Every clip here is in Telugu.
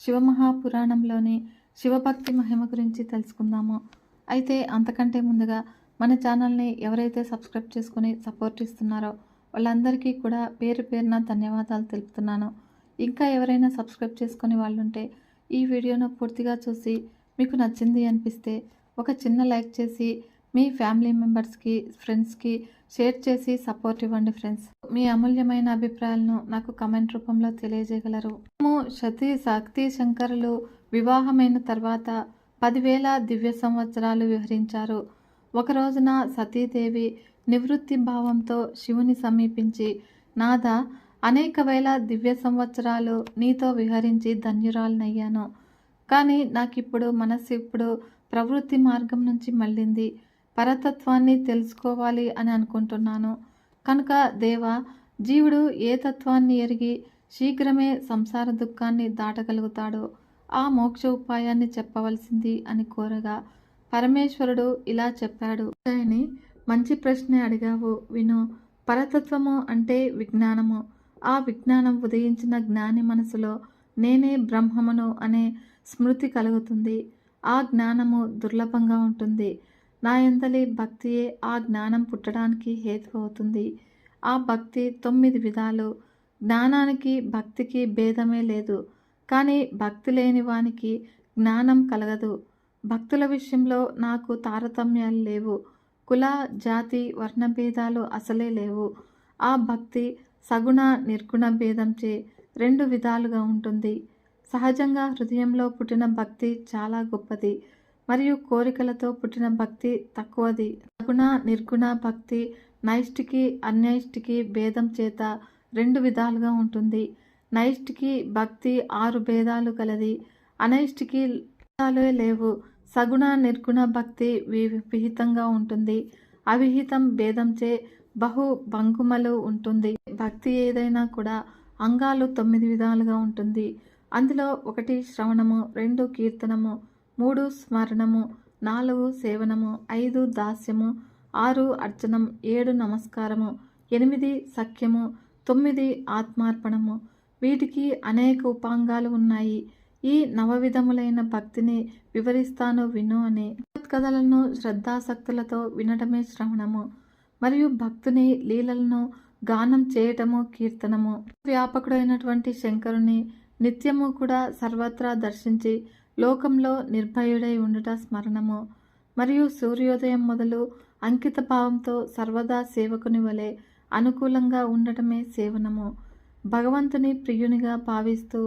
శివమహాపురాణంలోని శివభక్తి మహిమ గురించి తెలుసుకుందాము. అయితే అంతకంటే ముందుగా మన ఛానల్ని ఎవరైతే సబ్స్క్రైబ్ చేసుకుని సపోర్ట్ ఇస్తున్నారో వాళ్ళందరికీ కూడా పేరు పేరున ధన్యవాదాలు తెలుపుతున్నాను. ఇంకా ఎవరైనా సబ్స్క్రైబ్ చేసుకుని వాళ్ళుంటే ఈ వీడియోను పూర్తిగా చూసి మీకు నచ్చింది అనిపిస్తే ఒక చిన్న లైక్ చేసి మీ ఫ్యామిలీ మెంబర్స్కి, ఫ్రెండ్స్కి షేర్ చేసి సపోర్ట్ ఇవ్వండి ఫ్రెండ్స్. మీ అమూల్యమైన అభిప్రాయాలను నాకు కమెంట్ రూపంలో తెలియజేయగలరు. సతీ శక్తి శంకరులు వివాహమైన తర్వాత 10,000 దివ్య సంవత్సరాలు విహరించారు. ఒక రోజున సతీదేవి నివృత్తి భావంతో శివుని సమీపించి, నాథ, అనేక వేల దివ్య సంవత్సరాలు నీతో విహరించి ధన్యురాలనయ్యాను. కానీ నాకిప్పుడు మనస్సు ప్రవృత్తి మార్గం నుంచి మళ్ళింది. పరతత్వాన్ని తెలుసుకోవాలి అని అనుకుంటున్నాను. కనుక దేవా, జీవుడు ఏ తత్వాన్ని ఎరిగి శీఘ్రమే సంసార దుఃఖాన్ని దాటగలుగుతాడో ఆ మోక్ష ఉపాయాన్ని చెప్పవలసింది అని కోరగా పరమేశ్వరుడు ఇలా చెప్పాడు. ఆయన్ని మంచి ప్రశ్నే అడిగావు, విను. పరతత్వము అంటే విజ్ఞానము. ఆ విజ్ఞానం ఉదయించిన జ్ఞాని మనసులో నేనే బ్రహ్మమును అనే స్మృతి కలుగుతుంది. ఆ జ్ఞానము దుర్లభంగా ఉంటుంది. నా యందలి భక్తియే ఆ జ్ఞానం పుట్టడానికి హేతు అవుతుంది. ఆ భక్తి 9 విధాలు. జ్ఞానానికి భక్తికి భేదమే లేదు. కానీ భక్తి లేని వానికి జ్ఞానం కలగదు. భక్తుల విషయంలో నాకు తారతమ్యాలు లేవు. కుల, జాతి, వర్ణ భేదాలు అసలే లేవు. ఆ భక్తి సగుణ నిర్గుణ భేదంచే 2 విధాలుగా ఉంటుంది. సహజంగా హృదయంలో పుట్టిన భక్తి చాలా గొప్పది మరియు కోరికలతో పుట్టిన భక్తి తక్కువది. సగుణ నిర్గుణ భక్తి నైష్టికి అన్యైష్టికి భేదం చేత 2 విధాలుగా ఉంటుంది. నైష్టికి భక్తి 6 భేదాలు కలది. అనైష్టికి భేదాలే లేవు. సగుణ నిర్గుణ భక్తి విహితంగా ఉంటుంది. అవిహితం భేదంచే బహు భంగుమలు ఉంటుంది. భక్తి ఏదైనా కూడా అంగాలు 9 విధాలుగా ఉంటుంది. అందులో 1 శ్రవణము, 2 కీర్తనము, 3 స్మరణము, 4 సేవనము, 5 దాస్యము, 6 అర్చనం, 7 నమస్కారము, 8 సఖ్యము, 9 ఆత్మార్పణము. వీటికి అనేక ఉపాంగాలు ఉన్నాయి. ఈ 9 విధములైన భక్తిని వివరిస్తాను, విను అని. కథలను శ్రద్ధాసక్తులతో వినటమే శ్రవణము మరియు భక్తుని లీలలను గానం చేయటము కీర్తనము. వ్యాపకుడైనటువంటి శంకరుని నిత్యము కూడా సర్వత్రా దర్శించి లోకంలో నిర్భయుడై ఉండుట స్మరణము మరియు సూర్యోదయం మొదలు అంకిత భావంతో సర్వదా సేవకుని వలె అనుకూలంగా ఉండటమే సేవనము. భగవంతుని ప్రియునిగా భావిస్తూ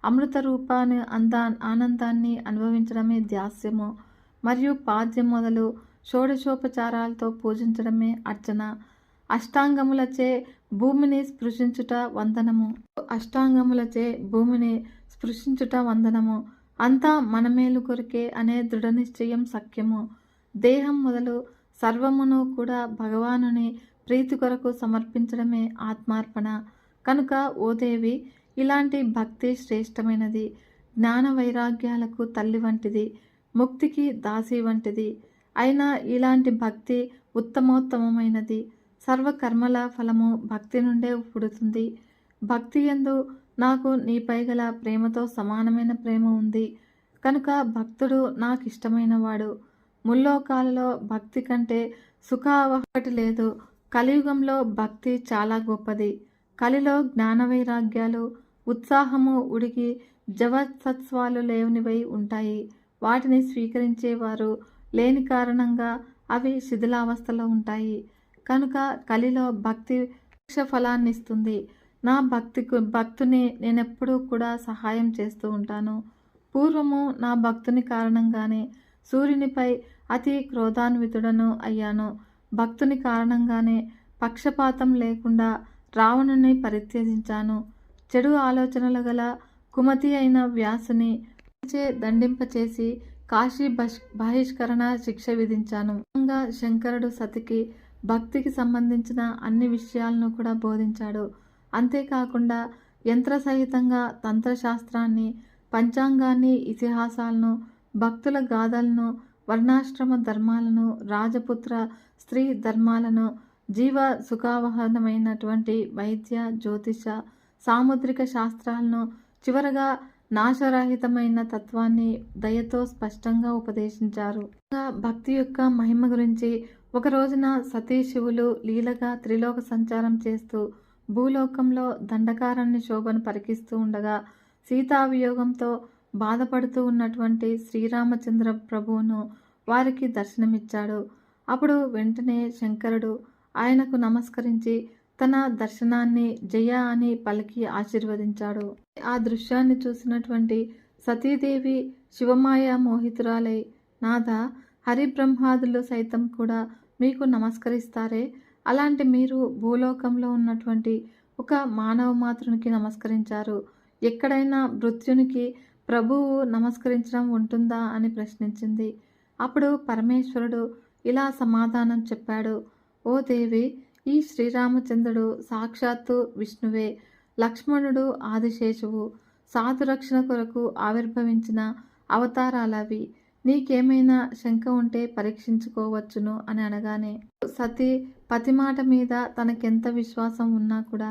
అమృత రూపాన్ని ఆనందాన్ని అనుభవించడమే ధ్యాస్యము మరియు పాద్యం మొదలు షోడశోపచారాలతో పూజించడమే అర్చన. అష్టాంగములచే భూమిని స్పృశించుట వందనము. అష్టాంగములచే భూమిని స్పృశించుట వందనము. అంతా మనమేలు కొరికే అనే దృఢ నిశ్చయం సఖ్యము. దేహం మొదలు సర్వమును కూడా భగవానుని ప్రీతి కొరకు సమర్పించడమే ఆత్మార్పణ. కనుక ఓ దేవి, ఇలాంటి భక్తి శ్రేష్టమైనది. జ్ఞాన వైరాగ్యాలకు తల్లి వంటిది, ముక్తికి దాసి వంటిది. అయినా ఇలాంటి భక్తి ఉత్తమోత్తమైనది. సర్వకర్మల ఫలము భక్తి నుండే పుడుతుంది. భక్తి యందు నాకు నీపై గల ప్రేమతో సమానమైన ప్రేమ ఉంది. కనుక భక్తుడు నాకు ఇష్టమైన వాడు. ముల్లోకాలలో భక్తి కంటే సుఖావహటి లేదు. కలియుగంలో భక్తి చాలా గొప్పది. కలిలో జ్ఞాన వైరాగ్యాలు, ఉత్సాహము ఉడికి జవత్సత్వాలు లేనివై ఉంటాయి. వాటిని స్వీకరించేవారు లేని కారణంగా అవి శిథిలావస్థలో ఉంటాయి. కనుక కలిలో భక్తి ఫలాన్నిస్తుంది. నా భక్తుని నేనెప్పుడూ కూడా సహాయం చేస్తూ ఉంటాను. పూర్వము నా భక్తుని కారణంగానే సూర్యునిపై అతి క్రోధాన్వితుడను అయ్యాను. భక్తుని కారణంగానే పక్షపాతం లేకుండా రావణుని పరిత్యజించాను. చెడు ఆలోచనలు గల కుమతి అయిన వ్యాసుని దండింపచేసి కాశీ బహిష్కరణ శిక్ష విధించాను. శంకరుడు సతికి భక్తికి సంబంధించిన అన్ని విషయాలను కూడా బోధించాడు. అంతేకాకుండా యంత్రసహితంగా తంత్రశాస్త్రాన్ని, పంచాంగాన్ని, ఇతిహాసాలను, భక్తుల గాథలను, వర్ణాశ్రమ ధర్మాలను, రాజపుత్ర స్త్రీ ధర్మాలను, జీవ సుఖావహనమైనటువంటి వైద్య, జ్యోతిష, సాముద్రిక శాస్త్రాలను, చివరగా నాశరహితమైన తత్వాన్ని దయతో స్పష్టంగా ఉపదేశించారు. భక్తి యొక్క మహిమ గురించి ఒక రోజున సతీ శివులు లీలగా త్రిలోక సంచారం చేస్తూ భూలోకంలో దండకారణ్య శోభను పరికిస్తూ ఉండగా సీతావియోగంతో బాధపడుతూ ఉన్నటువంటి శ్రీరామచంద్ర ప్రభువును వారికి దర్శనమిచ్చాడు. అప్పుడు వెంటనే శంకరుడు ఆయనకు నమస్కరించి తన దర్శనాన్ని జయ అని పలికి ఆశీర్వదించాడు. ఆ దృశ్యాన్ని చూసినటువంటి సతీదేవి శివమాయ మోహితురాలై, నాథ, హరిబ్రహ్మాదులు సైతం కూడా మీకు నమస్కరిస్తారే, అలాంటి మీరు భూలోకంలో ఉన్నటువంటి ఒక మానవ మాతృనికి నమస్కరించారు, ఎక్కడైనా మృత్యునికి ప్రభువు నమస్కరించడం ఉంటుందా అని ప్రశ్నించింది. అప్పుడు పరమేశ్వరుడు ఇలా సమాధానం చెప్పాడు. ఓ దేవి, ఈ శ్రీరామచంద్రుడు సాక్షాత్తు విష్ణువే, లక్ష్మణుడు ఆదిశేషువు, సాధురక్షణ కొరకు ఆవిర్భవించిన అవతారాలవి. నీకేమైనా శంక ఉంటే పరీక్షించుకోవచ్చును అని అనగానే సతీ పతి మాట మీద తనకెంత విశ్వాసం ఉన్నా కూడా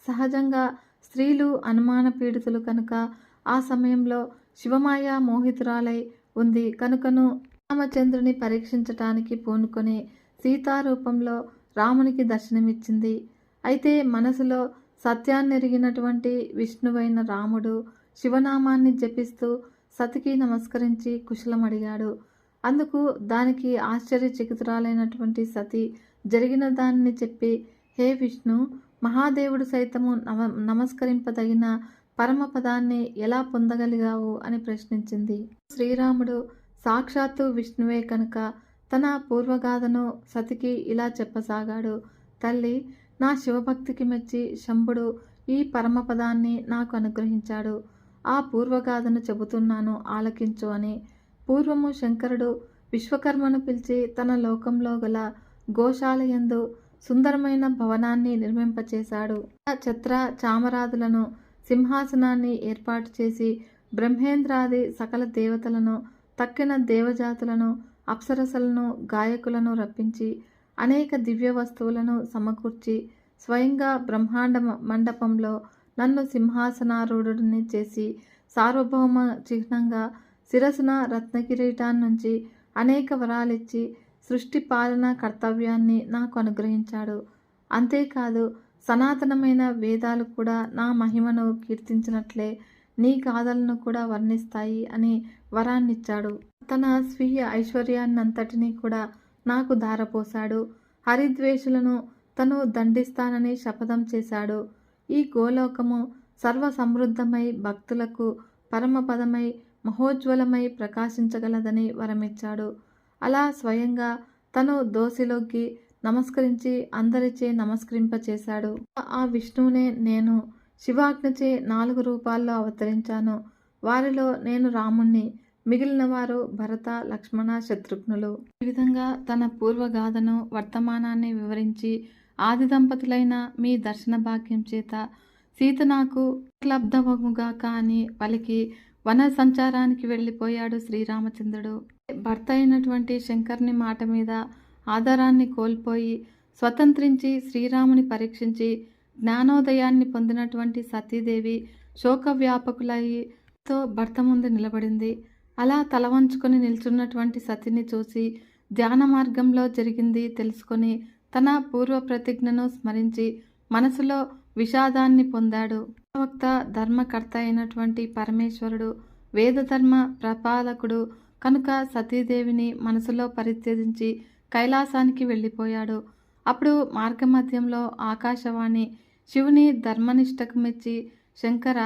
సహజంగా స్త్రీలు అనుమాన పీడితులు కనుక ఆ సమయంలో శివమాయ మోహితురాలై ఉంది కనుకను రామచంద్రుని పరీక్షించటానికి పూనుకొని సీతారూపంలో రామునికి దర్శనమిచ్చింది. అయితే మనసులో సత్యాన్నెరిగినటువంటి విష్ణువైన రాముడు శివనామాన్ని జపిస్తూ సతికి నమస్కరించి కుశలం అడిగాడు. అందుకు దానికి ఆశ్చర్యచకితురాలైనటువంటి సతి జరిగిన దానిని చెప్పి, హే విష్ణు, మహాదేవుడు సైతము నమస్కరింపదగిన పరమపదాన్ని ఎలా పొందగలిగావు అని ప్రశ్నించింది. శ్రీరాముడు సాక్షాత్తు విష్ణువే కనుక తన పూర్వగాథను సతికి ఇలా చెప్పసాగాడు. తల్లి, నా శివభక్తికి మెచ్చి శంభుడు ఈ పరమపదాన్ని నాకు అనుగ్రహించాడు. ఆ పూర్వగాథను చెబుతున్నాను, ఆలకించు అని. పూర్వము శంకరుడు విశ్వకర్మను పిలిచి తన లోకంలో గల గోశాలయందు సుందరమైన భవనాన్ని నిర్మింపచేశాడు. ఛత్ర చామరాదులను, సింహాసనాన్ని ఏర్పాటు చేసి బ్రహ్మేంద్రాది సకల దేవతలను, తక్కిన దేవజాతులను, అప్సరసలను, గాయకులను రప్పించి అనేక దివ్య వస్తువులను సమకూర్చి స్వయంగా బ్రహ్మాండ మండపంలో నన్ను సింహాసనారూఢుడిని చేసి సార్వభౌమ చిహ్నంగా శిరసున రత్నకిరీటాన్నుంచి అనేక వరాలిచ్చి సృష్టి పాలన కర్తవ్యాన్ని నాకు అనుగ్రహించాడు. అంతేకాదు సనాతనమైన వేదాలు కూడా నా మహిమను కీర్తించినట్లే నీ గాథలను కూడా వర్ణిస్తాయి అని వరాన్నిచ్చాడు. తన స్వీయ ఐశ్వర్యాన్నంతటినీ కూడా నాకు ధారపోశాడు. హరిద్వేషులను తను దండిస్తానని శపథం చేశాడు. ఈ గోలోకము సర్వ సమృద్ధమై భక్తులకు పరమపదమై మహోజ్వలమై ప్రకాశించగలదని వరమిచ్చాడు. అలా స్వయంగా తను దోసిలోకి నమస్కరించి అందరిచే నమస్కరింపచేశాడు. ఆ విష్ణువునే నేను శివాజ్ఞచే 4 రూపాల్లో అవతరించాను. వారిలో నేను రాముణ్ణి, మిగిలిన వారు భరత, లక్ష్మణ, శత్రుఘ్నులు. ఈ విధంగా తన పూర్వగాథను, వర్తమానాన్ని వివరించి ఆది దంపతులైన మీ దర్శన భాగ్యం చేత సీత నాకు క్లబ్ధవముగాక అని పలికి వన సంచారానికి వెళ్ళిపోయాడు శ్రీరామచంద్రుడు. భర్త అయినటువంటి శంకరుని మాట మీద ఆధారాన్ని కోల్పోయి స్వతంత్రించి శ్రీరాముని పరీక్షించి జ్ఞానోదయాన్ని పొందినటువంటి సతీదేవి శోక వ్యాపకులైతో భర్త ముందు నిలబడింది. అలా తలవంచుకొని నిల్చున్నటువంటి సతిని చూసి ధ్యాన మార్గంలో జరిగింది తెలుసుకొని తన పూర్వ ప్రతిజ్ఞను స్మరించి మనసులో విషాదాన్ని పొందాడు. ప్రవక్త, ధర్మకర్త అయినటువంటి పరమేశ్వరుడు వేదధర్మ ప్రపాలకుడు కనుక సతీదేవిని మనసులో పరిత్యజించి కైలాసానికి వెళ్ళిపోయాడు. అప్పుడు మార్గమధ్యంలో ఆకాశవాణి శివుని ధర్మనిష్టకు మెచ్చి, శంకర,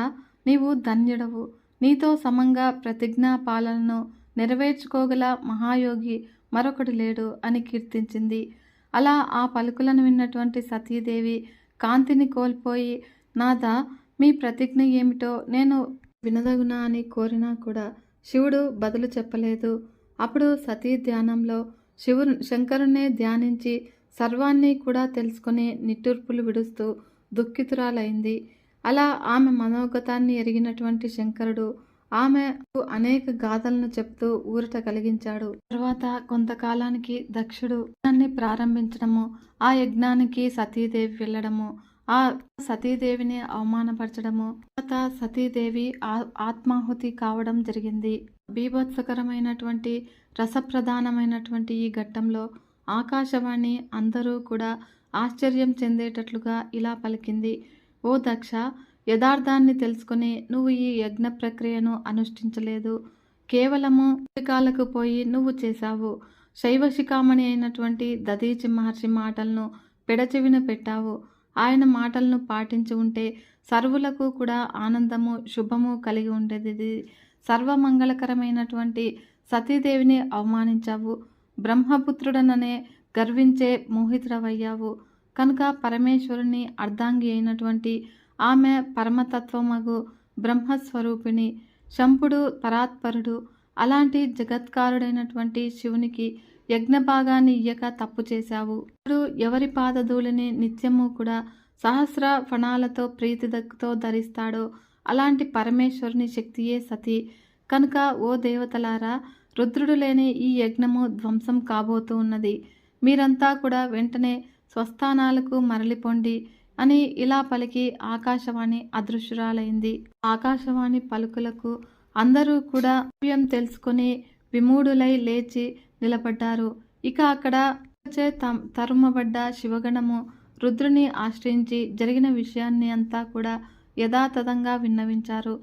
నీవు ధన్యుడవు, నీతో సమంగా ప్రతిజ్ఞా పాలనను నెరవేర్చుకోగల మహాయోగి మరొకడు లేడు అని కీర్తించింది. అలా ఆ పలుకులను విన్నటువంటి సతీదేవి కాంతిని కోల్పోయి, నాథ, మీ ప్రతిజ్ఞ ఏమిటో నేను వినదగునా అని కోరినా కూడా శివుడు బదులు చెప్పలేదు. అప్పుడు సతీ ధ్యానంలో శంకరుణ్ణే ధ్యానించి సర్వాన్ని కూడా తెలుసుకొని నిట్టూర్పులు విడుస్తూ దుఃఖితురాలైంది. అలా ఆమె మనోగతాన్ని ఎరిగినటువంటి శంకరుడు ఆమెకు అనేక గాథలను చెప్తూ ఊరట కలిగించాడు. తర్వాత కొంతకాలానికి దక్షుడు యజ్ఞాన్ని ప్రారంభించడము, ఆ యజ్ఞానికి సతీదేవి వెళ్ళడము, ఆ సతీదేవిని అవమానపరచడము, తర్వాత సతీదేవి ఆత్మాహుతి కావడం జరిగింది. బీభత్సకరమైనటువంటి రసప్రధానమైనటువంటి ఈ ఘట్టంలో ఆకాశవాణి అందరూ కూడా ఆశ్చర్యం చెందేటట్లుగా ఇలా పలికింది. ఓ దక్ష, యథార్థాన్ని తెలుసుకుని నువ్వు ఈ యజ్ఞ ప్రక్రియను అనుష్ఠించలేదు. కేవలము కాలకు పోయి నువ్వు చేశావు. శైవశిఖామణి అయినటువంటి దధీచి మహర్షి మాటలను పెడచెవిన పెట్టావు. ఆయన మాటలను పాటించి ఉంటే సర్వులకు కూడా ఆనందము శుభము కలిగి ఉండేది. సర్వమంగళకరమైనటువంటి సతీదేవిని అవమానించావు. బ్రహ్మపుత్రుడననే గర్వించే మోహితుడవయ్యావు. కనుక పరమేశ్వరుని అర్ధాంగి అయినటువంటి ఆమె పరమతత్వమగు బ్రహ్మస్వరూపిణి. శంభుడు పరాత్పరుడు. అలాంటి జగత్కారుడైనటువంటి శివునికి యజ్ఞభాగాన్ని ఇయ్యక తప్పు చేశావు. ఇప్పుడు ఎవరి పాదధూళిని నిత్యము కూడా సహస్ర ఫణాలతో ప్రీతితో ధరిస్తాడో అలాంటి పరమేశ్వరుని శక్తియే సతి. కనుక ఓ దేవతలారా, రుద్రుడు లేని ఈ యజ్ఞము ధ్వంసం కాబోతూ ఉన్నది. మీరంతా కూడా వెంటనే స్వస్థానాలకు మరలిపోండి అని ఇలా పలికి ఆకాశవాణి అదృశ్యురాలైంది. ఆకాశవాణి పలుకులకు అందరూ కూడా విషయం తెలుసుకుని విమూఢులై లేచి నిలబడ్డారు. ఇక అక్కడ తరుమబడ్డ శివగణము రుద్రుని ఆశ్రయించి జరిగిన విషయాన్ని అంతా కూడా యథాతథంగా విన్నవించారు.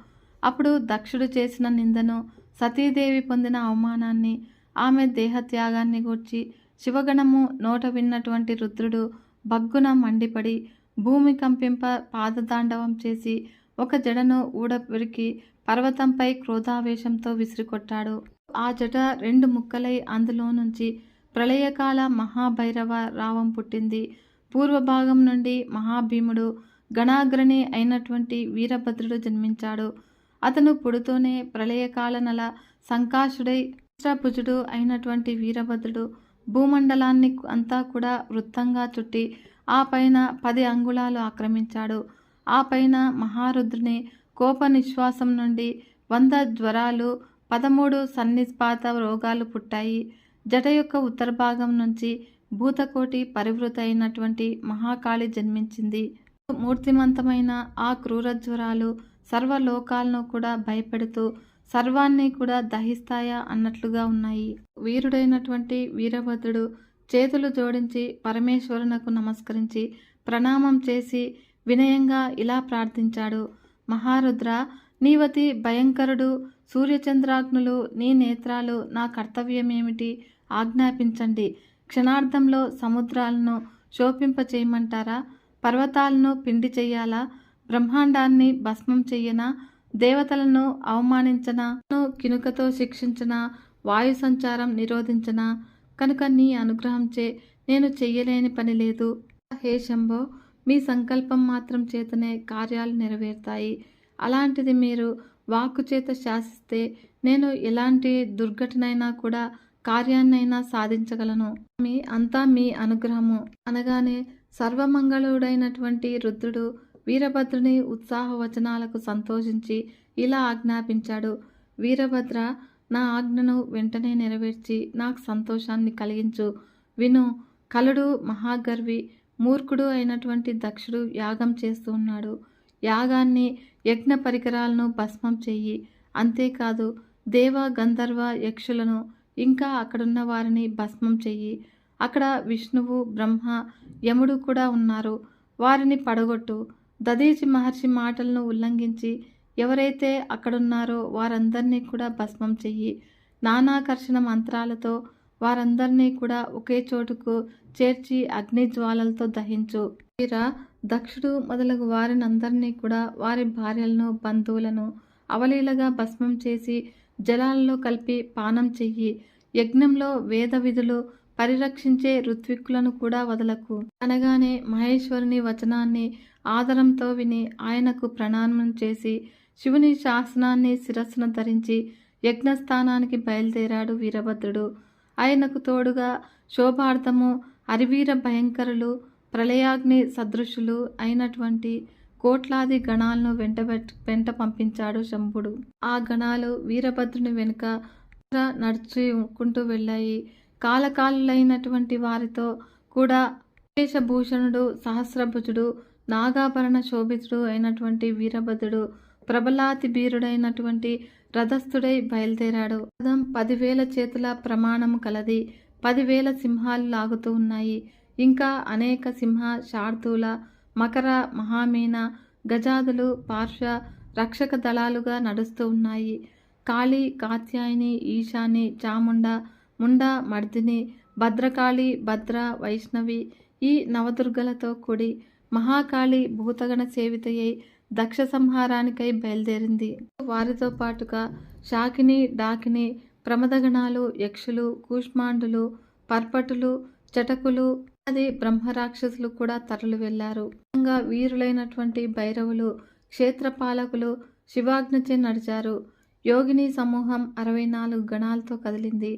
అప్పుడు దక్షుడు చేసిన నిందను, సతీదేవి పొందిన అవమానాన్ని, ఆమె దేహత్యాగాన్ని గూర్చి శివగణము నోట విన్నటువంటి రుద్రుడు బగ్గున మండిపడి భూమి కంపింప పాదతాండవం చేసి ఒక జడను ఊడబెరికి పర్వతంపై క్రోధావేశంతో విసిరికొట్టాడు. ఆ జట 2 ముక్కలై అందులో నుంచి ప్రళయకాల మహాభైరవ రావం పుట్టింది. పూర్వభాగం నుండి మహాభీముడు, గణాగ్రణి అయినటువంటి వీరభద్రుడు జన్మించాడు. అతను పుడుతూనే ప్రళయకాల నల సంకాశుడై భుజుడు అయినటువంటి వీరభద్రుడు భూమండలాన్ని అంతా కూడా వృత్తంగా చుట్టి ఆ పైన 10 అంగుళాలు ఆక్రమించాడు. ఆ పైన మహారుద్రుని కోప నిశ్వాసం నుండి 100 జ్వరాలు, 13 సన్నిపాత రోగాలు పుట్టాయి. జట యొక్క ఉత్తర భాగం నుంచి భూతకోటి పరివృత అయినటువంటి మహాకాళి జన్మించింది. మూర్తిమంతమైన ఆ క్రూర జ్వరాలు సర్వలోకాలను కూడా భయపెడుతూ సర్వాన్ని కూడా దహిస్తాయా అన్నట్లుగా ఉన్నాయి. వీరుడైనటువంటి వీరభద్రుడు చేతులు జోడించి పరమేశ్వరునకు నమస్కరించి ప్రణామం చేసి వినయంగా ఇలా ప్రార్థించాడు. మహారుద్ర, నీవతి భయంకరుడు. సూర్యచంద్రాగ్నులు నీ నేత్రాలు. నా కర్తవ్యమేమిటి? ఆజ్ఞాపించండి. క్షణార్థంలో సముద్రాలను శోపింపచేయమంటారా? పర్వతాలను పిండి చెయ్యాలా? బ్రహ్మాండాన్ని భస్మం చెయ్యనా? దేవతలను అవమానించనా? కినుకతో శిక్షించనా? వాయు సంచారం నిరోధించనా? కనుక నీ అనుగ్రహంచే నేను చెయ్యలేని పని లేదు. హే శంభో, మీ సంకల్పం మాత్రం చేతనే కార్యాలు నెరవేరుతాయి. అలాంటిది మీరు వాక్కు చేత శాసిస్తే నేను ఎలాంటి దుర్ఘటనైనా కూడా కార్యాన్నైనా సాధించగలను. అంతా మీ అనుగ్రహము అనగానే సర్వమంగళుడైనటువంటి రుద్రుడు వీరభద్రుని ఉత్సాహవచనాలకు సంతోషించి ఇలా ఆజ్ఞాపించాడు. వీరభద్ర, నా ఆజ్ఞను వెంటనే నెరవేర్చి నాకు సంతోషాన్ని కలిగించు. విను, కలుడు మహాగర్వి మూర్ఖుడు అయినటువంటి దక్షుడు యాగం చేస్తూ ఉన్నాడు. యాగాన్ని యజ్ఞ పరికరాలను భస్మం చెయ్యి. అంతేకాదు దేవ గంధర్వ యక్షులను ఇంకా అక్కడున్న వారిని భస్మం చెయ్యి. అక్కడ విష్ణువు, బ్రహ్మ, యముడు కూడా ఉన్నారు. వారిని పడగొట్టు. దధీచి మహర్షి మాటలను ఉల్లంఘించి ఎవరైతే అక్కడున్నారో వారందరినీ కూడా భస్మం చెయ్యి. నానాకర్షణ మంత్రాలతో వారందరినీ కూడా ఒకే చోటుకు చేర్చి అగ్ని జ్వాలలతో దహించు. వీర దక్షుడు మొదలగు వారినందరినీ కూడా వారి భార్యలను, బంధువులను అవలీలగా భస్మం చేసి జలాలలో కలిపి పానం చెయ్యి. యజ్ఞంలో వేద విధులు పరిరక్షించే ఋత్విక్కులను కూడా వదలకు అనగానే మహేశ్వరుని వచనాన్ని ఆదరంతో విని ఆయనకు ప్రణామం చేసి శివుని శాసనాన్ని శిరస్సున ధరించి యజ్ఞస్థానానికి బయలుదేరాడు వీరభద్రుడు. ఆయనకు తోడుగా శోభార్థము అరివీర భయంకరులు, ప్రళయాగ్ని సదృశులు అయినటువంటి కోట్లాది గణాలను వెంట పంపించాడు శంభుడు. ఆ గణాలు వీరభద్రుని వెనుక నడుచుకుంటూ వెళ్ళాయి. కాలకాలులైనటువంటి వారితో కూడా శేషభూషణుడు, సహస్రభుజుడు, నాగాభరణ శోభితుడు అయినటువంటి వీరభద్రుడు ప్రబలాతి వీరుడైనటువంటి రథస్థుడై బయలుదేరాడు. రథం 10,000 చేతుల ప్రమాణము కలది. 10,000 సింహాలు లాగుతూ ఉన్నాయి. ఇంకా అనేక సింహ, శార్దూల, మకర, మహామీన, గజాదులు పార్శ్వ రక్షక దళాలుగా నడుస్తూ ఉన్నాయి. కాళీ, కాత్యాయని, ఈశాని, చాముండ, ముండ, మర్దిని, భద్రకాళి, భద్ర, వైష్ణవి ఈ నవదుర్గలతో కూడి మహాకాళి భూతగణ సేవితయ్యై దక్ష సంహారానికై బయలుదేరింది. వారితో పాటుగా శాకిని, డాకిని, ప్రమదగణాలు, యక్షులు, కూష్మాండులు, పర్పటులు, చటకులు అది బ్రహ్మరాక్షసులు కూడా తరలి వెళ్లారు. వీరులైనటువంటి భైరవులు, క్షేత్రపాలకులు శివాజ్ఞచే నడిచారు. యోగిని సమూహం 64 గణాలతో కదిలింది.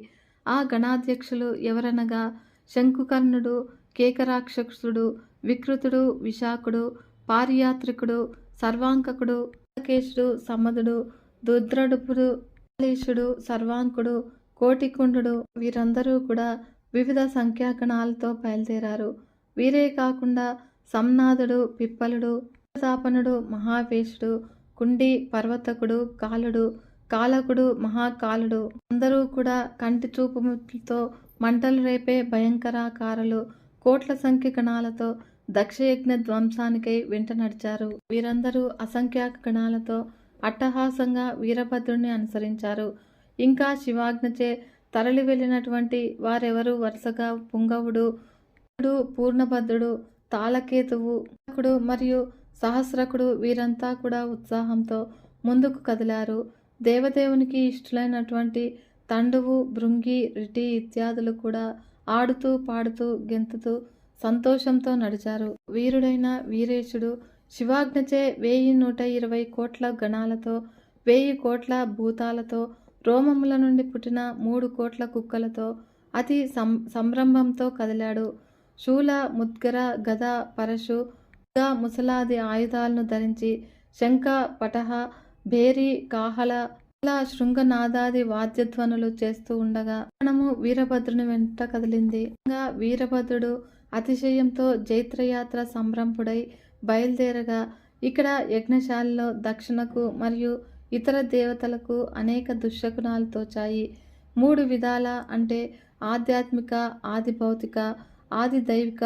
ఆ గణాధ్యక్షులు ఎవరనగా శంకుకర్ణుడు, కేకరాక్షసుడు, వికృతుడు, విశాఖుడు, పారియాత్రికుడు, సర్వాంకకుడు, కేశుడు, సమదుడు, దుద్రడుపుడు, కాళీషుడు, సర్వాంకుడు, కోటికుండు వీరందరూ కూడా వివిధ సంఖ్యాగణాలతో బయలుదేరారు. వీరే కాకుండా సంనాథుడు, పిప్పలుడు, తాపనుడు, మహావేశుడు, కుండి, పర్వతకుడు, కాలుడు, కాలకుడు, మహాకాలుడు అందరూ కూడా కంటి చూపుతో మంటలు రేపే భయంకరాకారులు కోట్ల సంఖ్య గణాలతో దక్షయజ్ఞ ధ్వంసానికై వెంట నడిచారు. వీరందరూ అసంఖ్యాక గణాలతో అట్టహాసంగా వీరభద్రుణ్ణి అనుసరించారు. ఇంకా శివాజ్ఞచే తరలి వెళ్ళినటువంటి వారెవరు వరుసగా పుంగవుడు, పూర్ణభద్రుడు, తాళకేతువు మరియు సహస్రకుడు వీరంతా కూడా ఉత్సాహంతో ముందుకు కదిలారు. దేవదేవునికి ఇష్టలైనటువంటి తండువు, భృంగి, రిటి ఇత్యాదులు కూడా ఆడుతూ పాడుతూ గెంతుతూ సంతోషంతో నడిచారు. వీరుడైన వీరేశుడు శివాజ్ఞచే 1120 కోట్ల గణాలతో 1000 కోట్ల భూతాలతో రోమముల నుండి పుట్టిన 3 కోట్ల కుక్కలతో అతి సంరంభంతో కదిలాడు. శూల, ముద్గర, గద, పరశు, ముసలాది ఆయుధాలను ధరించి శంఖ, పటహ, భేరి, కాహళ, శృంగనాదాది వాద్యధ్వనులు చేస్తూ ఉండగా మనము వీరభద్రుని వెంట కదిలింది. వీరభద్రుడు అతిశయంతో జైత్రయాత్ర సంరంభుడై బయలుదేరగా ఇక్కడ యజ్ఞశాలలో దక్షిణకు మరియు ఇతర దేవతలకు అనేక దుశ్శకునాలు తోచాయి. 3 విధాల అంటే ఆధ్యాత్మిక, ఆది భౌతిక, ఆది దైవిక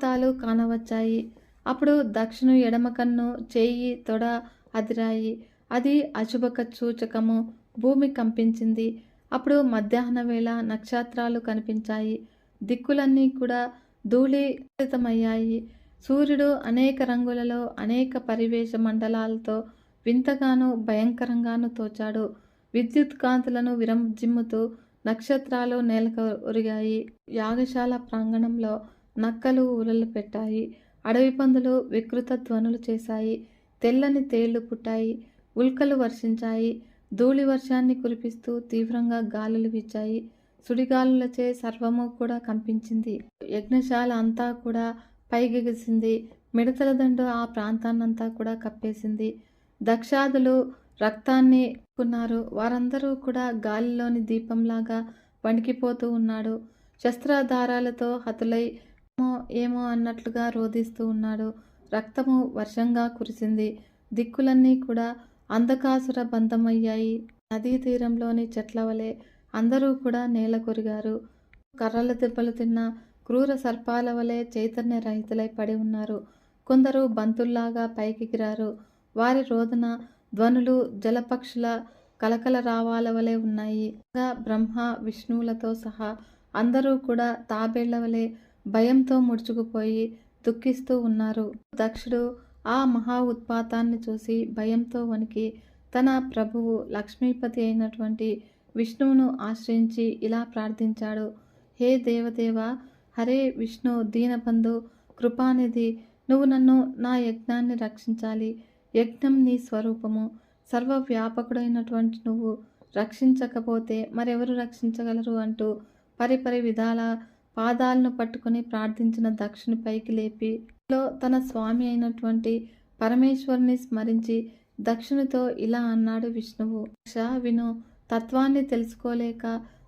తాలు కానవచ్చాయి. అప్పుడు దక్షిణ ఎడమ కన్ను, చేయి, తొడ అదిరాయి. అది అశుభక సూచకము. భూమి కంపించింది. అప్పుడు మధ్యాహ్న వేళ నక్షత్రాలు కనిపించాయి. దిక్కులన్నీ కూడా ధూళీకృతమయ్యాయి. సూర్యుడు అనేక రంగులలో అనేక పరివేష మండలాలతో వింతగాను భయంకరంగాను తోచాడు. విద్యుత్ కాంతులను విరజిమ్ముతూ నక్షత్రాలు నేలకు ఒరిగాయి. యాగశాల ప్రాంగణంలో నక్కలు ఊరలు పెట్టాయి. అడవి పందులు వికృత ధ్వనులు చేశాయి. తెల్లని తేళ్లు పుట్టాయి. ఉల్కలు వర్షించాయి. ధూళి వర్షాన్ని కురిపిస్తూ తీవ్రంగా గాలులు వీచాయి. సుడిగాలులచే సర్వము కూడా కంపించింది. యజ్ఞశాల అంతా కూడా పైగెగిసింది. మిడతల దండు ఆ ప్రాంతాన్నంతా కూడా కప్పేసింది. దక్షాదులు రక్తాన్ని కొన్నారు. వారందరూ కూడా గాలిలోని దీపంలాగా వణికిపోతూ ఉన్నాడు. శస్త్రాధారాలతో హతులై ఏమో అన్నట్లుగా రోధిస్తూ ఉన్నాడు. రక్తము వర్షంగా కురిసింది. దిక్కులన్నీ కూడా అంధకాసుర బంధమయ్యాయి. నదీ తీరంలోని చెట్ల వలె అందరూ కూడా నేల కొరిగారు. కర్రల దెబ్బలు తిన్న క్రూర సర్పాల వలె చైతన్య రహితులై పడి ఉన్నారు. కొందరు బంతుల్లాగా పైకెగిరారు. వారి రోదన ధ్వనులు జలపక్షుల కలకల రావాల వలె ఉన్నాయి. బ్రహ్మ, విష్ణువులతో సహా అందరూ కూడా తాబేళ్ల వలె భయంతో ముడుచుకుపోయి దుఃఖిస్తూ ఉన్నారు. దక్షుడు ఆ మహా ఉత్పాతాన్ని చూసి భయంతో వణికి తన ప్రభువు లక్ష్మీపతి అయినటువంటి విష్ణువును ఆశ్రయించి ఇలా ప్రార్థించాడు. హే దేవదేవ, హరే విష్ణు దీనబంధు కృపానిధి, నువ్వు నన్ను నా యజ్ఞాన్ని రక్షించాలి. యజ్ఞం నీ స్వరూపము. సర్వవ్యాపకుడైనటువంటి నువ్వు రక్షించకపోతే మరెవరు రక్షించగలరు అంటూ పరిపరి విధాల పాదాలను పట్టుకుని ప్రార్థించిన దక్షుని పైకి లేపి తన స్వామి అయినటువంటి పరమేశ్వరుని స్మరించి దక్షునితో ఇలా అన్నాడు విష్ణువు. విను, తత్వాన్ని తెలుసుకోలేక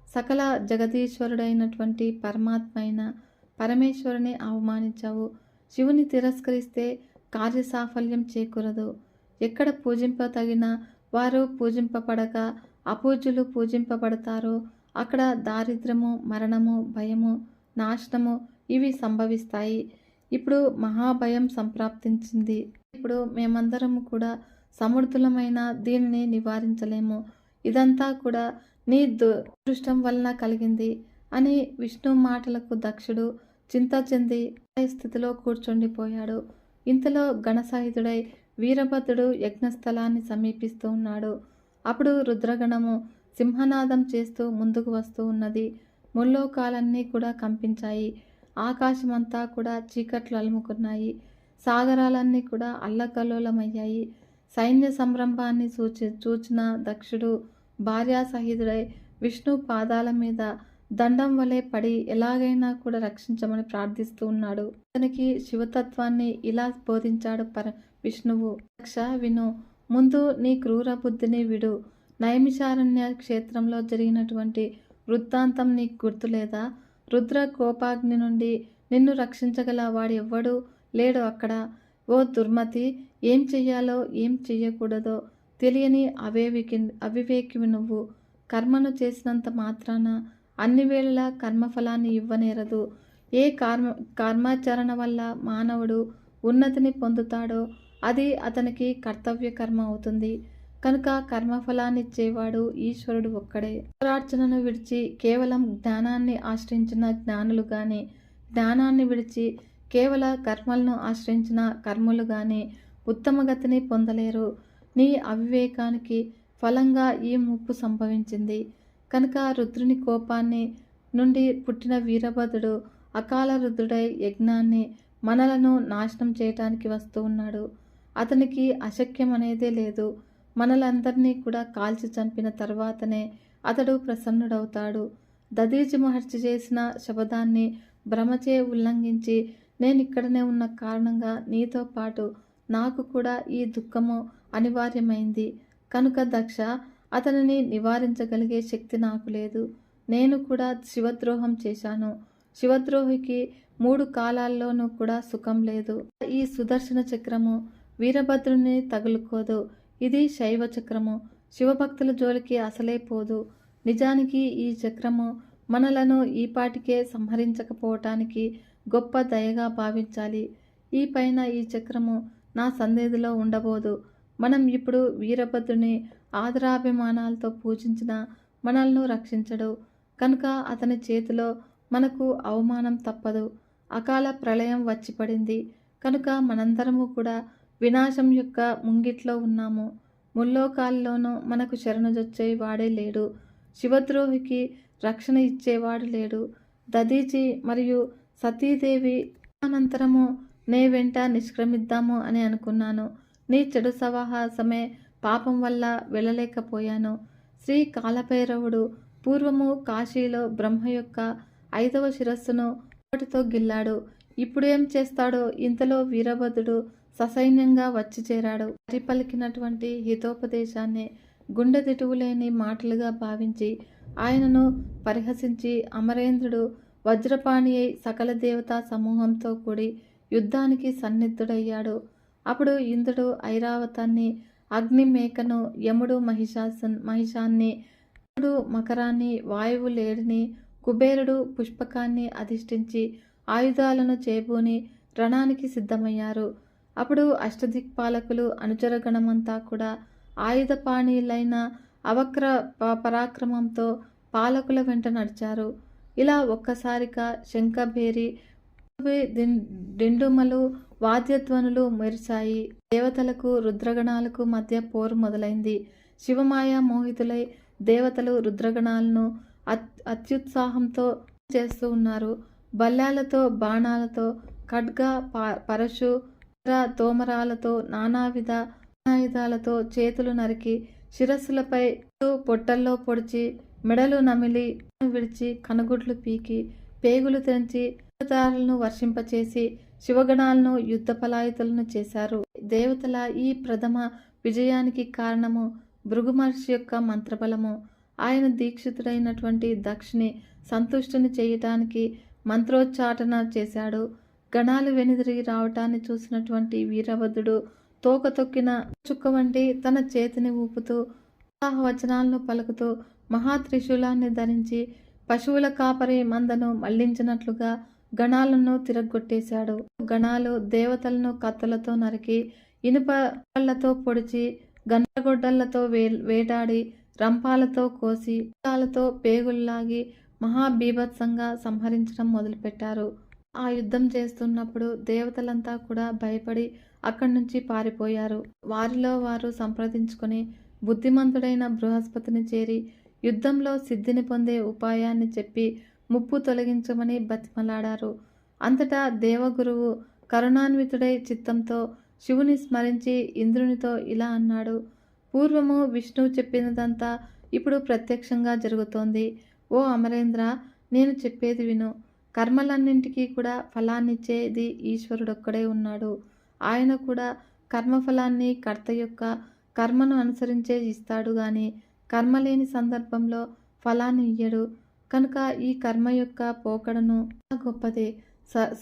సకల జగదీశ్వరుడైనటువంటి పరమాత్మ అయిన పరమేశ్వరుని అవమానించావు. శివుని తిరస్కరిస్తే కార్యసాఫల్యం చేకూరదు. ఎక్కడ పూజింపతగిన వారు పూజింపబడక అపూజ్యులు పూజింపబడతారో అక్కడ దారిద్ర్యము, మరణము, భయము, నాశనము ఇవి సంభవిస్తాయి. ఇప్పుడు మహాభయం సంప్రాప్తించింది. ఇప్పుడు మేమందరము కూడా సమర్థులమైన దీనిని నివారించలేము. ఇదంతా కూడా నీ దురదృష్టం వలన కలిగింది అని విష్ణు మాటలకు దక్షుడు చింత చెంది స్థితిలో కూర్చుండిపోయాడు. ఇంతలో గణసహితుడై వీరభద్రుడు యజ్ఞస్థలాన్ని సమీపిస్తూ ఉన్నాడు. అప్పుడు రుద్రగణము సింహనాదం చేస్తూ ముందుకు వస్తూ ఉన్నది. ముల్లోకాలన్నీ కూడా కంపించాయి. ఆకాశమంతా కూడా చీకట్లు అలుముకున్నాయి. సాగరాలన్నీ కూడా అల్లకల్లోలమయ్యాయి. సైన్య సంరంభాన్ని చూచిన దక్షుడు భార్యాసహితుడై విష్ణు పాదాల మీద దండం వలె పడి ఎలాగైనా కూడా రక్షించమని ప్రార్థిస్తూ ఉన్నాడు. అతనికి శివతత్వాన్ని ఇలా బోధించాడు విష్ణువు. దక్ష విను, ముందు నీ క్రూర బుద్ధిని విడు. నైమిషారణ్య క్షేత్రంలో జరిగినటువంటి వృత్తాంతం నీకు గుర్తులేదా? రుద్ర కోపాగ్ని నుండి నిన్ను రక్షించగల వాడు ఎవ్వడూ లేడు అక్కడ. ఓ దుర్మతి, ఏం చెయ్యాలో ఏం చెయ్యకూడదో తెలియని అవివేకివి నువ్వు. కర్మను చేసినంత మాత్రాన అన్ని వేళలా కర్మఫలాన్ని ఇవ్వనేరదు. ఏ కర్మాచరణ వల్ల మానవుడు ఉన్నతిని పొందుతాడో అది అతనికి కర్తవ్య కర్మ అవుతుంది. కనుక కర్మఫలాన్నిచ్చేవాడు ఈశ్వరుడు ఒక్కడే. ప్రార్థనను విడిచి కేవలం జ్ఞానాన్ని ఆశ్రయించిన జ్ఞానులు గాని, జ్ఞానాన్ని విడిచి కేవల కర్మలను ఆశ్రయించిన కర్మలు గాని ఉత్తమగతిని పొందలేరు. నీ అవివేకానికి ఫలంగా ఈ ముప్పు సంభవించింది. కనుక రుద్రుని కోపాన్ని నుండి పుట్టిన వీరభద్రుడు అకాల రుద్రుడై యజ్ఞాన్ని మనలను నాశనం చేయటానికి వస్తూ ఉన్నాడు. అతనికి అశక్యం అనేదే లేదు. మనలందరినీ కూడా కాల్చి చంపిన తర్వాతనే అతడు ప్రసన్నుడవుతాడు. దదీచి మహర్షి చేసిన శబదాన్ని భ్రమచే ఉల్లంఘించి నేనిక్కడనే ఉన్న కారణంగా నీతో పాటు నాకు కూడా ఈ దుఃఖము అనివార్యమైంది. కనుక దక్ష, అతనిని నివారించగలిగే శక్తి నాకు లేదు. నేను కూడా శివద్రోహం చేశాను. శివద్రోహికి 3 కాలాల్లోనూ కూడా సుఖం లేదు. ఈ సుదర్శన చక్రము వీరభద్రుని తగులుకోదు. ఇది శైవ చక్రము. శివభక్తుల జోలికి అసలే పోదు. నిజానికి ఈ చక్రము మనలను ఈపాటికే సంహరించకపోవటానికి గొప్ప దయగా భావించాలి. ఈ పైన ఈ చక్రము నా సన్నిధిలో ఉండబోదు. మనం ఇప్పుడు వీరభద్రుని ఆదరాభిమానాలతో పూజించిన మనల్ని రక్షించడు. కనుక అతని చేతిలో మనకు అవమానం తప్పదు. అకాల ప్రళయం వచ్చి పడింది. కనుక మనందరము కూడా వినాశం యొక్క ముంగిట్లో ఉన్నాము. ముల్లోకాల్లోనూ మనకు శరణుజొచ్చే వాడే లేడు. శివద్రోహికి రక్షణ ఇచ్చేవాడు లేడు. దదీచి మరియు సతీదేవి అనంతరము నే వెంట నిష్క్రమిద్దాము అని అనుకున్నాను. నీ చెడు సవాహసమే పాపం వల్ల వెళ్ళలేకపోయాను. శ్రీ కాలభైరవుడు పూర్వము కాశీలో బ్రహ్మ యొక్క 5వ శిరస్సును ఒకటితో గిల్లాడు. ఇప్పుడు ఏం చేస్తాడో ఇంతలో వీరభద్రుడు ససైన్యంగా వచ్చి చేరాడు. పలికినటువంటి హితోపదేశాన్ని గుండె దిటువులేని మాటలుగా భావించి ఆయనను పరిహసించి అమరేంద్రుడు వజ్రపాణి అయి సకల దేవతా సమూహంతో కూడి యుద్ధానికి సన్నిద్ధుడయ్యాడు. అప్పుడు ఇంద్రుడు ఐరావతాన్ని, అగ్ని మేకను, యముడు మహిషాన్ని, మకరాన్ని, వాయువు లేడిని, కుబేరుడు పుష్పకాన్ని అధిష్ఠించి ఆయుధాలను చేబూని రణానికి సిద్ధమయ్యారు. అప్పుడు అష్టదిక్పాలకులు అనుచరగణమంతా కూడా ఆయుధపాణీలైన అవక్ర పరాక్రమంతో పాలకుల వెంట నడిచారు. ఇలా ఒక్కసారిగా శంఖభేరి డిండుమలు వాద్యధ్వనులు మెరిశాయి. దేవతలకు రుద్రగణాలకు మధ్య పోరు మొదలైంది. శివమాయ మోహితులై దేవతలు రుద్రగణాలను అత్యుత్సాహంతో చేస్తూ ఉన్నారు. బల్లాలతో, బాణాలతో, ఖడ్గ పరశు తోమరాలతో, నానావిధ ఆయుధాలతో చేతులు నరికి శిరస్సులపై పొట్టల్లో పొడిచి మెడలు నమిలి విడిచి కనుగుడ్లు పీకి పేగులు తెంచి దారులను వర్షింపచేసి శివగణాలను యుద్ధ పలాయుతులను చేశారు. దేవతల ఈ ప్రథమ విజయానికి కారణము భృగు మహర్షి యొక్క మంత్రబలము. ఆయన దీక్షితుడైనటువంటి దక్షిని సంతుష్టుని చేయటానికి మంత్రోచ్చాటన చేశాడు. గణాలు వెనుదిరిగి రావటాన్ని చూసినటువంటి వీరభద్రుడు తోక తొక్కిన చుక్క వంటి తన చేతిని ఊపుతూ వచనాలను పలుకుతూ మహాత్రిశూలాన్ని ధరించి పశువుల కాపరి మందను మళ్లించినట్లుగా గణాలను తిరగొట్టేశాడు. గణాలు దేవతలను కత్తులతో నరికి, ఇనుప కళ్ళతో పొడిచి, గండ్రగొడ్డళ్లతో వేటాడి, రంపాలతో కోసి, తో పేగుల్లాగి మహాబీభత్సంగా సంహరించడం మొదలుపెట్టారు. ఆ యుద్ధం చేస్తున్నప్పుడు దేవతలంతా కూడా భయపడి అక్కడి నుంచి పారిపోయారు. వారిలో వారు సంప్రదించుకొని బుద్ధిమంతుడైన బృహస్పతిని చేరి యుద్ధంలో సిద్ధిని పొందే ఉపాయాన్ని చెప్పి ముప్పు తొలగించమని బతిమలాడారు. అంతటా దేవగురువు కరుణాన్వితుడై చిత్తంతో శివుని స్మరించి ఇంద్రునితో ఇలా అన్నాడు: పూర్వము విష్ణువు చెప్పినదంతా ఇప్పుడు ప్రత్యక్షంగా జరుగుతోంది. ఓ అమరేంద్ర, నేను చెప్పేది విను. కర్మలన్నింటికీ కూడా ఫలాన్నిచ్చేది ఈశ్వరుడొక్కడే ఉన్నాడు. ఆయన కూడా కర్మఫలాన్ని కర్త యొక్క కర్మను అనుసరించే ఇస్తాడు గాని కర్మ లేని సందర్భంలో ఫలాన్ని ఇయ్యడు. కనుక ఈ కర్మ యొక్క పోకడను గొప్పదే.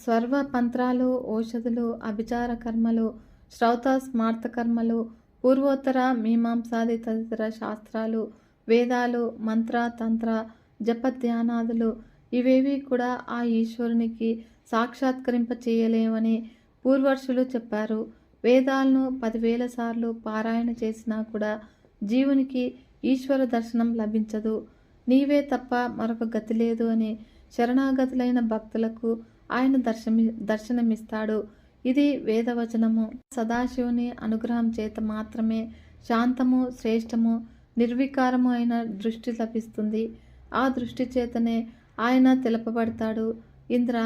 సర్వ పంత్రాలు, ఔషధులు, అభిచార కర్మలు, శ్రౌత స్మార్త కర్మలు, పూర్వోత్తర మీమాంసాది తదితర శాస్త్రాలు, వేదాలు, మంత్ర తంత్ర జప ధ్యానాదులు ఇవేవి కూడా ఆ ఈశ్వరునికి సాక్షాత్కరింప చేయలేవని పూర్వర్షులు చెప్పారు. వేదాలను 10,000 సార్లు పారాయణ చేసినా కూడా జీవునికి ఈశ్వర దర్శనం లభించదు. నీవే తప్ప మరొక గతి లేదు అని శరణాగతులైన భక్తులకు ఆయన దర్శనమిస్తాడు. ఇది వేదవచనము. సదాశివుని అనుగ్రహం చేత మాత్రమే శాంతము, శ్రేష్టము, నిర్వికారము అయిన దృష్టి లభిస్తుంది. ఆ దృష్టి చేతనే ఆయన తెలపబడతాడు. ఇంద్ర,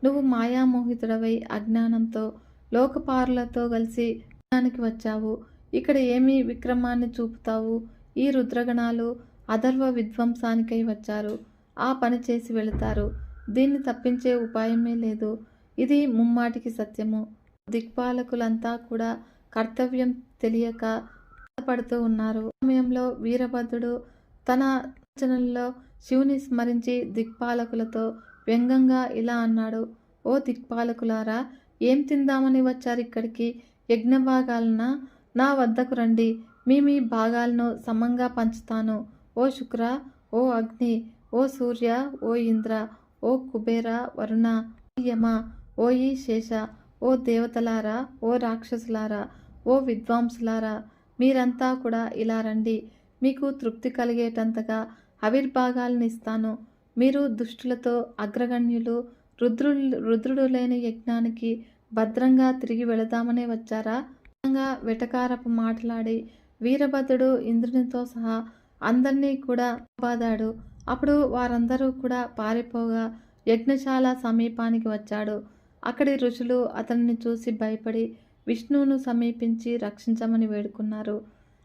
నువ్వు మాయామోహితుడవై అజ్ఞానంతో లోకపారులతో కలిసి జ్ఞానానికి వచ్చావు. ఇక్కడ ఏమి విక్రమాన్ని చూపుతావు? ఈ రుద్రగణాలు అధర్వ విధ్వంసానికై వచ్చారు. ఆ పని చేసి వెళతారు. దీన్ని తప్పించే ఉపాయమే లేదు. ఇది ముమ్మాటికి సత్యము. దిక్పాలకులంతా కూడా కర్తవ్యం తెలియక పడుతూ ఉన్నారు. సమయంలో వీరభద్రుడు తన రచనల్లో శివుని స్మరించి దిక్పాలకులతో వ్యంగ్యంగా ఇలా అన్నాడు: ఓ దిక్పాలకులారా, ఏం తిందామని వచ్చారు ఇక్కడికి? యజ్ఞభాగాలన? నా వద్దకు రండి. మీ భాగాలను సమంగా పంచుతాను. ఓ శుక్ర, ఓ అగ్ని, ఓ సూర్య, ఓ ఇంద్ర, ఓ కుబేర, వరుణ, యమ, ఓ ఈ శేష, ఓ దేవతలారా, ఓ రాక్షసులారా, ఓ విద్వాంసులారా, మీరంతా కూడా ఇలా రండి. మీకు తృప్తి కలిగేటంతగా ఆవిర్భాగాలను ఇస్తాను. మీరు దుష్టులతో అగ్రగణ్యులు, రుద్రుడు లేని యజ్ఞానికి భద్రంగా తిరిగి వెళదామనే వచ్చారా? వెటకారపు మాట్లాడి వీరభద్రుడు ఇంద్రునితో సహా అందరినీ కూడా బాదాడు. అప్పుడు వారందరూ కూడా పారిపోగా యజ్ఞశాల సమీపానికి వచ్చాడు. అక్కడి ఋషులు అతన్ని చూసి భయపడి విష్ణువును సమీపించి రక్షించమని వేడుకున్నారు.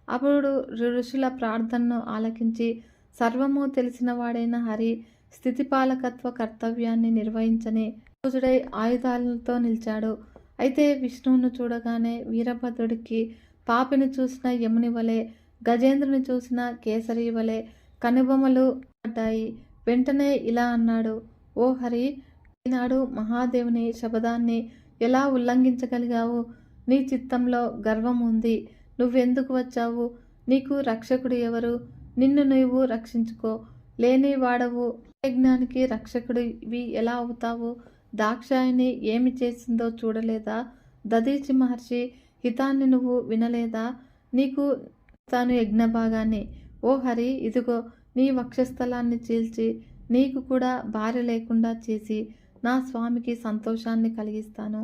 అప్పుడు ఋషుల ప్రార్థనను ఆలకించి సర్వము తెలిసిన వాడైన హరి స్థితిపాలకత్వ కర్తవ్యాన్ని నిర్వహించని రోజుడై ఆయుధాలతో నిలిచాడు. అయితే విష్ణువును చూడగానే వీరభద్రుడికి పాపిని చూసిన యముని వలె, గజేంద్రుని చూసిన కేసరి వలె కనుబొమలు పడ్డాయి. వెంటనే ఇలా అన్నాడు: ఓ హరి, ఈనాడు మహాదేవుని శబదాన్ని ఎలా ఉల్లంఘించగలిగావు? నీ చిత్తంలో గర్వం ఉంది. నువ్వెందుకు వచ్చావు? నీకు రక్షకుడు ఎవరు? నిన్ను నువ్వు రక్షించుకో. లేని వాడవు యజ్ఞానికి రక్షకుడివి ఎలా అవుతావు? దాక్షాయిని ఏమి చేసిందో చూడలేదా? దదీచి మహర్షి హితాన్ని నువ్వు వినలేదా? నీకు తాను యజ్ఞభాగాన్ని. ఓ హరి, ఇదిగో నీ వక్షస్థలాన్ని చీల్చి నీకు కూడా భార్య లేకుండా చేసి నా స్వామికి సంతోషాన్ని కలిగిస్తాను.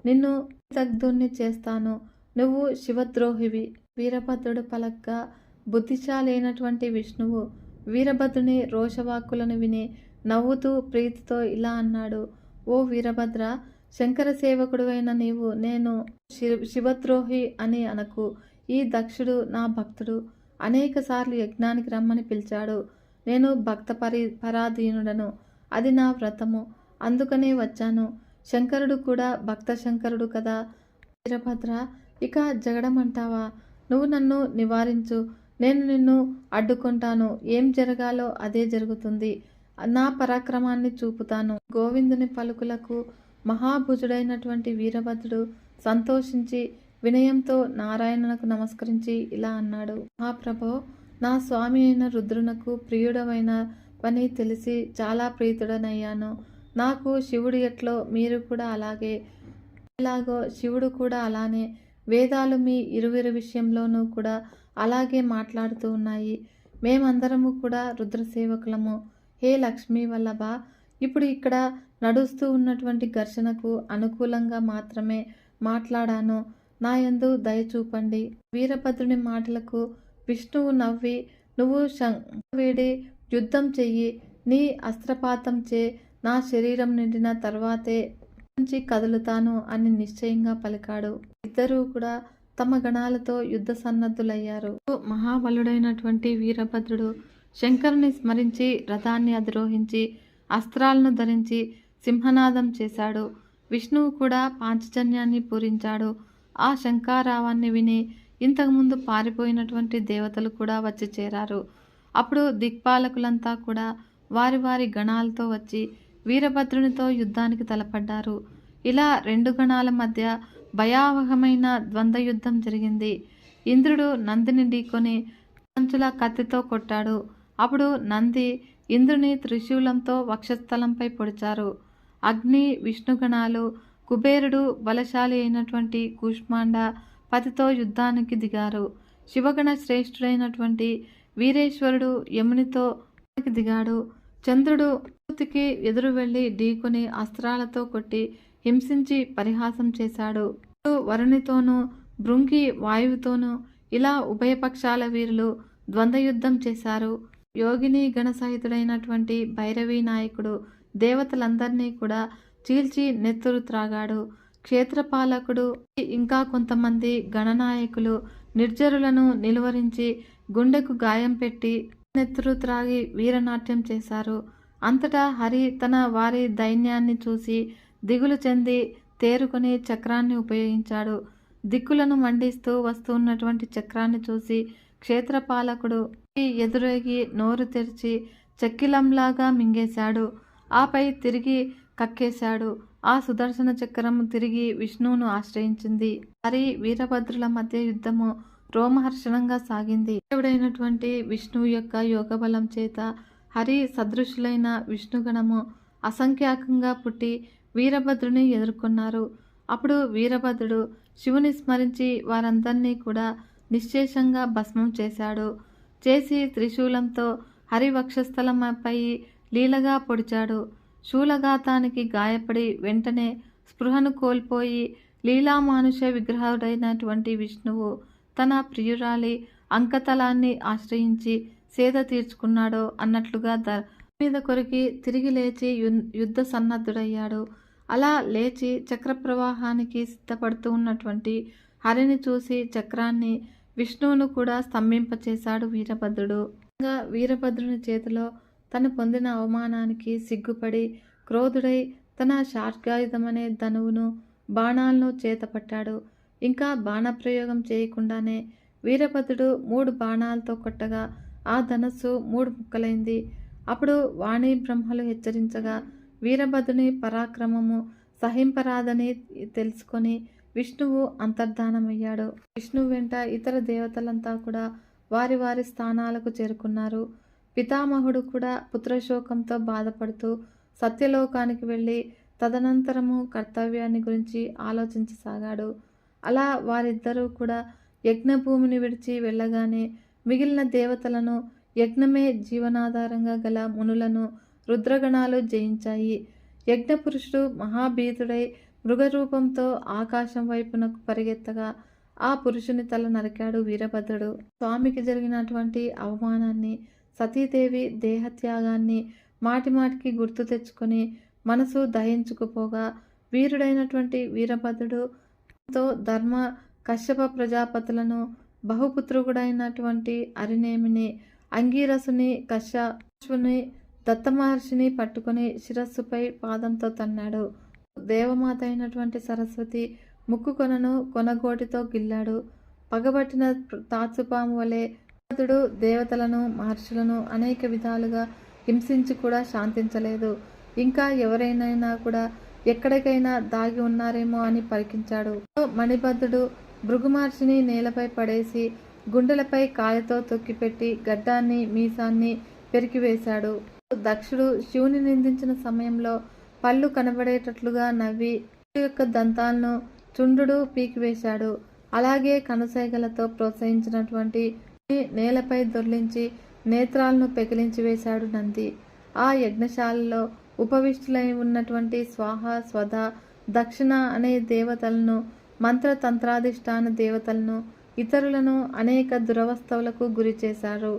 నిన్ను దగ్ధుణ్ణి చేస్తాను. నువ్వు శివద్రోహివి. వీరభద్రుడు పలగ్గా బుద్ధిశాలైనటువంటి విష్ణువు వీరభద్రుని రోషవాక్కులను విని నవ్వుతూ ప్రీతితో ఇలా అన్నాడు: ఓ వీరభద్ర, శంకర సేవకుడువైన నీవు నేను శివద్రోహి అని అనకు. ఈ దక్షుడు నా భక్తుడు. అనేక సార్లు యజ్ఞానికి రమ్మని పిలిచాడు. నేను భక్త పరాధీనుడను. అది నా వ్రతము. అందుకనే వచ్చాను. శంకరుడు కూడా భక్త శంకరుడు కదా. వీరభద్ర, ఇక జగడమంటావా? నువ్వు నన్ను నివారించు. నేను నిన్ను అడ్డుకుంటాను. ఏం జరగాలో అదే జరుగుతుంది. నా పరాక్రమాన్ని చూపుతాను. గోవిందుని పలుకులకు మహాభుజుడైనటువంటి వీరభద్రుడు సంతోషించి వినయంతో నారాయణునకు నమస్కరించి ఇలా అన్నాడు. మహాప్రభో, నా స్వామి అయిన రుద్రునకు ప్రియుడమైన పని తెలిసి చాలా ప్రీతుడనయ్యాను. నాకు శివుడు ఎట్లో మీరు కూడా అలాగే, ఎలాగో శివుడు కూడా అలానే. వేదాలు మీ ఇరువురి విషయంలోనూ కూడా అలాగే మాట్లాడుతూ ఉన్నాయి. మేమందరము కూడా రుద్రసేవకులము. హే లక్ష్మీ వల్లభ, ఇప్పుడు ఇక్కడ నడుస్తూ ఉన్నటువంటి ఘర్షణకు అనుకూలంగా మాత్రమే మాట్లాడాను. నా యందు దయ చూపండి. వీరభద్రుని మాటలకు విష్ణువు నవ్వి, నువ్వు వేడి యుద్ధం చెయ్యి. నీ అస్త్రపాతం చే నా శరీరం నిండిన తర్వాతే నుంచి కదులుతాను అని నిశ్చయంగా పలికాడు. ఇద్దరూ కూడా తమ గణాలతో యుద్ధ సన్నద్ధులయ్యారు. మహాబలుడైనటువంటి వీరభద్రుడు శంకరుని స్మరించి రథాన్ని అధిరోహించి అస్త్రాలను ధరించి సింహనాదం చేశాడు. విష్ణువు కూడా పాంచజన్యాన్ని పూరించాడు. ఆ శంఖారావాన్ని విని ఇంతకుముందు పారిపోయినటువంటి దేవతలు కూడా వచ్చి చేరారు. అప్పుడు దిక్పాలకులంతా కూడా వారి వారి గణాలతో వచ్చి వీరభద్రునితో యుద్ధానికి తలపడ్డారు. ఇలా రెండు గణాల మధ్య భయావహమైన ద్వంద్వ యుద్ధం జరిగింది. ఇంద్రుడు నందిని ఢీకొని పంచుల కత్తితో కొట్టాడు. అప్పుడు నంది ఇంద్రుని త్రిశూలంతో వక్షస్థలంపై పొడిచారు. అగ్ని, విష్ణుగణాలు, కుబేరుడు, బలశాలి అయినటువంటి కూష్మాండ పతితో యుద్ధానికి దిగారు. శివగణ శ్రేష్ఠుడైనటువంటి వీరేశ్వరుడు యమునితో దిగాడు. చంద్రుడు పూర్తికి ఎదురు వెళ్లి ఢీకొని అస్త్రాలతో కొట్టి హింసించి పరిహాసం చేశాడు. వరుణితోనూ భృంగి వాయువుతోనూ ఇలా ఉభయపక్షాల వీరులు ద్వంద్వయుద్ధం చేశారు. యోగిని గణసహితుడైనటువంటి భైరవీ నాయకుడు దేవతలందరినీ కూడా చీల్చి నెత్తురు త్రాగాడు. క్షేత్రపాలకుడు ఇంకా కొంతమంది గణనాయకులు నిర్జరులను నిలువరించి గుండెకు గాయం పెట్టి నెత్తురు త్రాగి వీరనాట్యం చేశారు. అంతటా హరి తన వారి దైన్యాన్ని చూసి దిగులు చెంది తేరుకొని చక్రాన్ని ఉపయోగించాడు. దిక్కులను మండిస్తూ వస్తున్నటువంటి చక్రాన్ని చూసి క్షేత్రపాలకుడు ఎదురేగి నోరు తెరిచి చక్కిలంలాగా మింగేశాడు. ఆపై తిరిగి కక్కేశాడు. ఆ సుదర్శన చక్రం తిరిగి విష్ణువును ఆశ్రయించింది. హరి వీరభద్రుల మధ్య యుద్ధము రోమహర్షణంగా సాగింది. దేవుడైనటువంటి విష్ణువు యొక్క యోగబలం చేత హరి సదృశులైన విష్ణుగణము అసంఖ్యాకంగా పుట్టి వీరభద్రుని ఎదుర్కొన్నారు. అప్పుడు వీరభద్రుడు శివుని స్మరించి వారందరినీ కూడా నిశ్శేషంగా భస్మం చేశాడు. చేసి త్రిశూలంతో హరి వక్షస్థలంపై లీలగా పొడిచాడు. శూలఘాతానికి గాయపడి వెంటనే స్పృహను కోల్పోయి లీలామానుష విగ్రహుడైనటువంటి విష్ణువు తన ప్రియురాలి అంకతలాన్ని ఆశ్రయించి సేద తీర్చుకున్నాడో అన్నట్లుగా మీద కొరికి తిరిగి లేచి యుద్ధ సన్నద్ధుడయ్యాడు. అలా లేచి చక్ర ప్రవాహానికి సిద్ధపడుతూ ఉన్నటువంటి హరిని చూసి చక్రాన్ని, విష్ణువును కూడా స్తంభింపచేశాడు వీరభద్రుడు. వీరభద్రుని చేతిలో తను పొందిన అవమానానికి సిగ్గుపడి క్రోధుడై తన శార్గాయుధమనే ధనువును, బాణాలను చేతపట్టాడు. ఇంకా బాణప్రయోగం చేయకుండానే వీరభద్రుడు 3 బాణాలతో కొట్టగా ఆ ధనస్సు 3 ముక్కలైంది. అప్పుడు వాణి బ్రహ్మలు హెచ్చరించగా వీరభద్రుని పరాక్రమము సహింపరాదని తెలుసుకొని విష్ణువు అంతర్ధానమయ్యాడు. విష్ణువు వెంట ఇతర దేవతలంతా కూడా వారి వారి స్థానాలకు చేరుకున్నారు. పితామహుడు కూడా పుత్రశోకంతో బాధపడుతూ సత్యలోకానికి వెళ్ళి తదనంతరము కర్తవ్యాన్ని గురించి ఆలోచించసాగాడు. అలా వారిద్దరూ కూడా యజ్ఞభూమిని విడిచి వెళ్ళగానే మిగిలిన దేవతలను, యజ్ఞమే జీవనాధారంగా గల మునులను రుద్రగణాలు జయించాయి. యజ్ఞపురుషుడు మహాభీతుడై మృగరూపంతో ఆకాశం వైపునకు పరిగెత్తగా ఆ పురుషుని తల నరికాడు వీరభద్రుడు. స్వామికి జరిగినటువంటి అవమానాన్ని, సతీదేవి దేహత్యాగాన్ని మాటిమాటికి గుర్తు తెచ్చుకొని మనసు దహించుకుపోగా వీరుడైనటువంటి వీరభద్రుడు తో ధర్మ కశ్యప ప్రజాపతులను, బహుపుత్రుడైనటువంటి అరినేమిని, అంగీరసుని, కశ్యపుని, దత్తమహర్షిని పట్టుకొని శిరస్సుపై పాదంతో తన్నాడు. దేవమాత అయినటువంటి సరస్వతి ముక్కు కొనను కొనగోటితో గిల్లాడు. పగబట్టిన తాచుపాము వలె వీరభద్రుడు దేవతలను, మహర్షులను అనేక విధాలుగా హింసించి కూడా శాంతించలేదు. ఇంకా ఎవరైనా కూడా ఎక్కడికైనా దాగి ఉన్నారేమో అని పరికించాడు. మణిభద్రుడు భృగుమహర్షిని నేలపై పడేసి గుండెలపై కాలితో తొక్కిపెట్టి గడ్డాన్ని మీసాన్ని పెరికివేశాడు. దక్షుడు శివుని నిందించిన సమయంలో పళ్ళు కనబడేటట్లుగా నవ్వి యొక్క దంతాలను చుండు పీకివేశాడు. అలాగే కనుసైగలతో ప్రోత్సహించినటువంటి నేలపై దొర్లించి నేత్రాలను పెకిలించి వేశాడు నంది. ఆ యజ్ఞశాలలో ఉపవిష్టులై ఉన్నటువంటి స్వాహ, స్వధ, దక్షిణ అనే దేవతలను, మంత్రతంత్రాధిష్టాన దేవతలను, ఇతరులను అనేక దురవస్థలకు గురి చేశారు.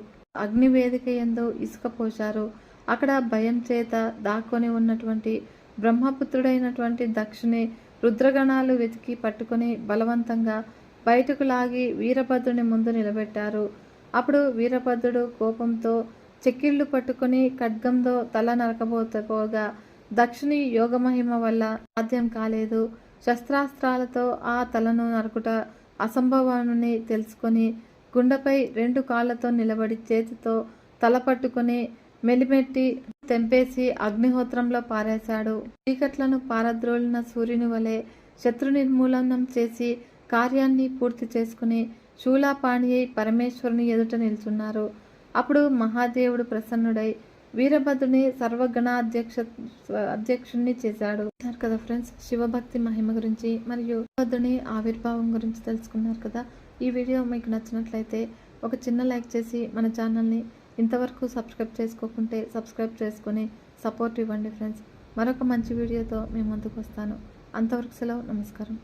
అగ్నివేదిక యందు ఇసుక పోశారు. అక్కడ భయం చేత దాక్కొని ఉన్నటువంటి బ్రహ్మపుత్రుడైనటువంటి దక్షుని రుద్రగణాలు వెతికి పట్టుకుని బలవంతంగా బయటకు లాగి వీరభద్రుని ముందు నిలబెట్టారు. అప్పుడు వీరభద్రుడు కోపంతో చెక్కిళ్లు పట్టుకుని ఖడ్గంతో తల నరకబోకపోగా దక్షుని యోగమహిమ వల్ల సాధ్యం కాలేదు. శస్త్రాస్త్రాలతో ఆ తలను నరుకుట అసంభవాన్ని తెలుసుకొని గుండెపై 2 కాళ్లతో నిలబడి చేతితో తల పట్టుకుని మెలిమెట్టి తెంపేసి అగ్నిహోత్రంలో పారేశాడు. చీకట్లను పారద్రోలిన సూర్యుని వలె శత్రు నిర్మూలనం చేసి కార్యాన్ని పూర్తి చేసుకుని శూలాపాణి అయి పరమేశ్వరుని ఎదుట నిల్చున్నారు. అప్పుడు మహాదేవుడు ప్రసన్నుడై వీరభద్రుని సర్వగణ అధ్యక్షుణ్ణి చేశాడు. కదా ఫ్రెండ్స్, శివభక్తి మహిమ గురించి మరియు భద్రుని ఆవిర్భావం గురించి తెలుసుకున్నారు కదా. ఈ వీడియో మీకు నచ్చినట్లయితే ఒక చిన్న లైక్ చేసి మన ఛానల్ని ఇంతవరకు సబ్స్క్రైబ్ చేసుకోకుంటే సబ్స్క్రైబ్ చేసుకొని సపోర్ట్ ఇవ్వండి ఫ్రెండ్స్. మరొక మంచి వీడియోతో మేము ముందుకు వస్తాను. అంతవరకు సెలవు. నమస్కారం.